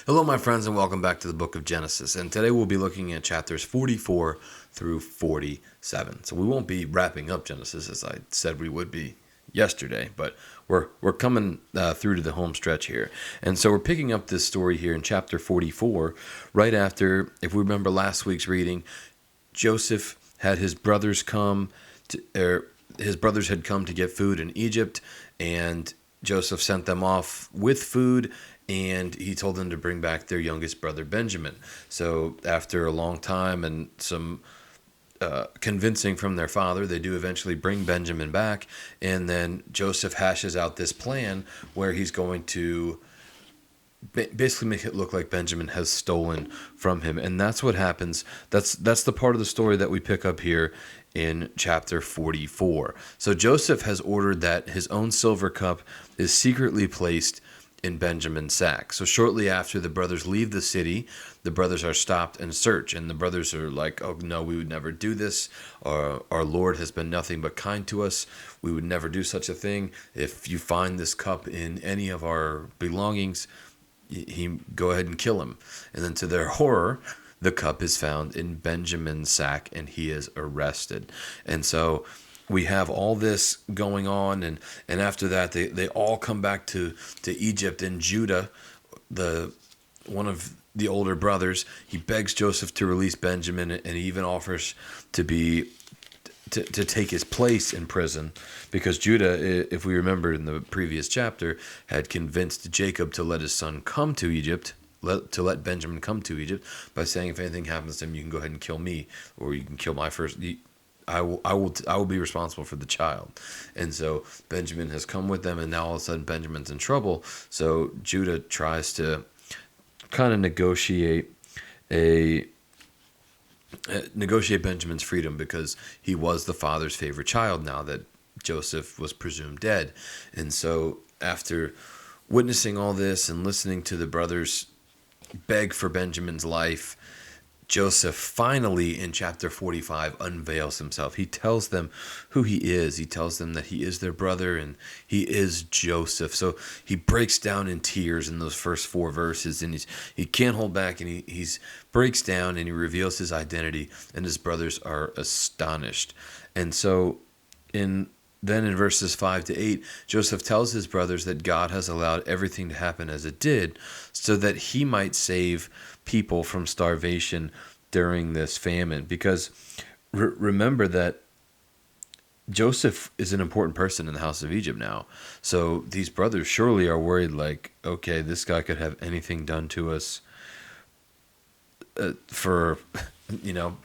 Hello, my friends, and welcome back to the book of Genesis. And today we'll be looking at chapters 44 through 47. So we won't be wrapping up Genesis as I said we would be yesterday, but we're coming through to the home stretch here. And so we're picking up this story here in chapter 44, right after, if we remember last week's reading, Joseph had his brothers his brothers had come to get food in Egypt, and Joseph sent them off with food, and he told them to bring back their youngest brother Benjamin. So after a long time and some convincing from their father, they do eventually bring Benjamin back, and then Joseph hashes out this plan where he's going to basically make it look like Benjamin has stolen from him. And that's what happens. That's the part of the story that we pick up here in chapter 44. So Joseph has ordered that his own silver cup is secretly placed in Benjamin's sack. So shortly after the brothers leave the city, the brothers are stopped and searched, and the brothers are like, "Oh no, we would never do this. Our Lord has been nothing but kind to us. We would never do such a thing. If you find this cup in any of our belongings, he go ahead and kill him." And then to their horror, the cup is found in Benjamin's sack, and he is arrested. And so we have all this going on, and after that, they all come back to Egypt. And Judah, one of the older brothers, he begs Joseph to release Benjamin, and he even offers to take his place in prison, because Judah, if we remember in the previous chapter, had convinced Jacob to let his son come to Egypt, to let Benjamin come to Egypt, by saying, if anything happens to him, you can go ahead and kill me, or you can kill my first. I will be responsible for the child. And so Benjamin has come with them, and now all of a sudden Benjamin's in trouble. So Judah tries to kind of negotiate Benjamin's freedom, because he was the father's favorite child now that Joseph was presumed dead. And so after witnessing all this and listening to the brothers beg for Benjamin's life, Joseph finally in chapter 45 unveils himself. He tells them who he is. He tells them that he is their brother and he is Joseph. So he breaks down in tears in those first 4 verses, and he can't hold back, and he breaks down and he reveals his identity, and his brothers are astonished. And so then in verses 5 to 8, Joseph tells his brothers that God has allowed everything to happen as it did so that he might save people from starvation during this famine. Because remember that Joseph is an important person in the house of Egypt now. So these brothers surely are worried, like, okay, this guy could have anything done to us for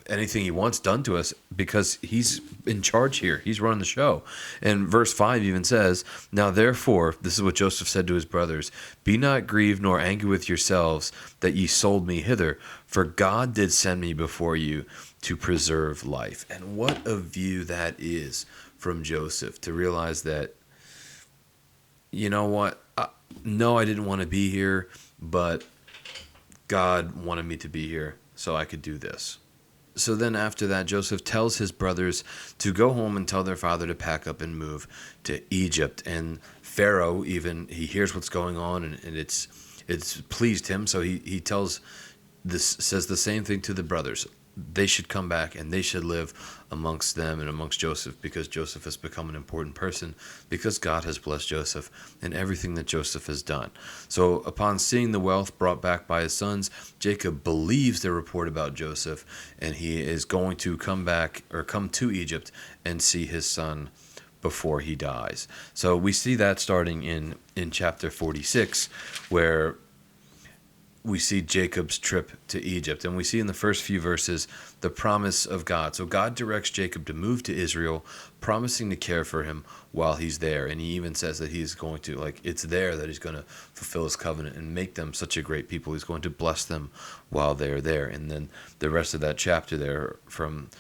anything he wants done to us, because he's in charge here. He's running the show. And verse 5 even says, "Now therefore," this is what Joseph said to his brothers, "be not grieved nor angry with yourselves that ye sold me hither, for God did send me before you to preserve life." And what a view that is from Joseph, to realize that, you know what, no, I didn't want to be here, but God wanted me to be here so I could do this. So then after that, Joseph tells his brothers to go home and tell their father to pack up and move to Egypt. And Pharaoh, even, he hears what's going on, and it's pleased him. So he says the same thing to the brothers. They should come back and they should live amongst them and amongst Joseph, because Joseph has become an important person, because God has blessed Joseph and everything that Joseph has done. So upon seeing the wealth brought back by his sons, Jacob believes their report about Joseph, and he is going to come to Egypt and see his son before he dies. So we see that starting in chapter 46, where we see Jacob's trip to Egypt. And we see in the first few verses the promise of God. So God directs Jacob to move to Israel, promising to care for him while he's there. And he even says that he's going to, it's there that he's going to fulfill his covenant and make them such a great people. He's going to bless them while they're there. And then the rest of that chapter there, from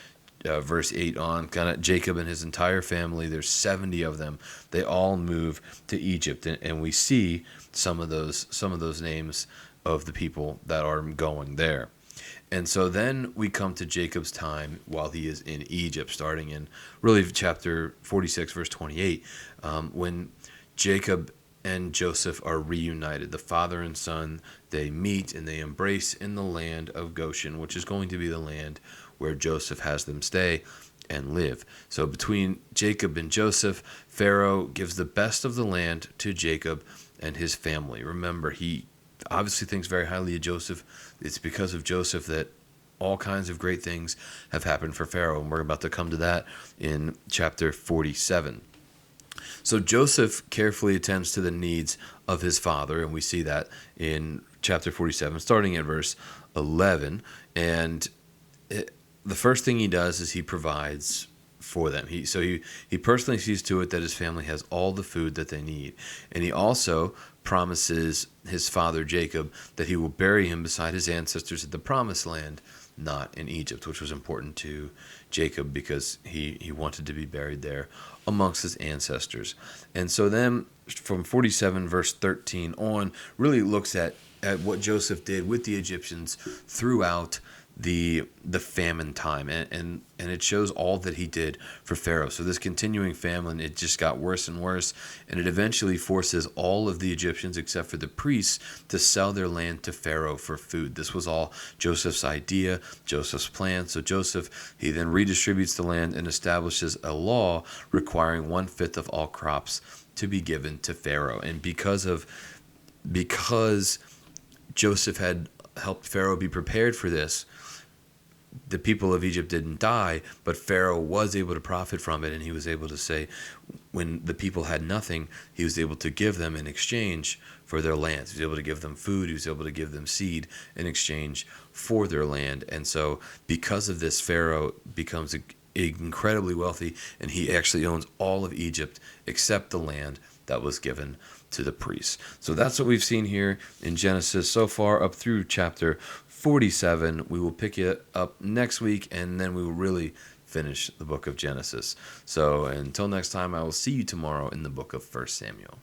verse 8 on, kind of Jacob and his entire family, there's 70 of them, they all move to Egypt. And we see some of those names of the people that are going there. And so then we come to Jacob's time while he is in Egypt, starting in really chapter 46, verse 28, when Jacob and Joseph are reunited. The father and son, they meet and they embrace in the land of Goshen, which is going to be the land where Joseph has them stay and live. So between Jacob and Joseph, Pharaoh gives the best of the land to Jacob and his family. Remember, he obviously thinks very highly of Joseph. It's because of Joseph that all kinds of great things have happened for Pharaoh, and we're about to come to that in chapter 47. So Joseph carefully attends to the needs of his father, and we see that in chapter 47, starting at verse 11. And the first thing he does is he provides for them. He personally sees to it that his family has all the food that they need. And he also promises his father Jacob that he will bury him beside his ancestors at the promised land, not in Egypt, which was important to Jacob because he wanted to be buried there amongst his ancestors. And so then from 47 verse 13 on really looks at what Joseph did with the Egyptians throughout the famine time, and it shows all that he did for Pharaoh. So this continuing famine, it just got worse and worse, and it eventually forces all of the Egyptians except for the priests to sell their land to Pharaoh for food. This was all Joseph's idea, Joseph's plan. So Joseph, he then redistributes the land and establishes a law requiring 1/5 of all crops to be given to Pharaoh. And because Joseph had helped Pharaoh be prepared for this, the people of Egypt didn't die, but Pharaoh was able to profit from it, and he was able to say, when the people had nothing, he was able to give them in exchange for their lands. He was able to give them food, he was able to give them seed in exchange for their land. And so because of this, Pharaoh becomes incredibly wealthy, and he actually owns all of Egypt except the land that was given to the priests. So that's what we've seen here in Genesis so far up through chapter 47. We will pick it up next week, and then we will really finish the book of Genesis. So until next time, I will see you tomorrow in the book of 1 Samuel.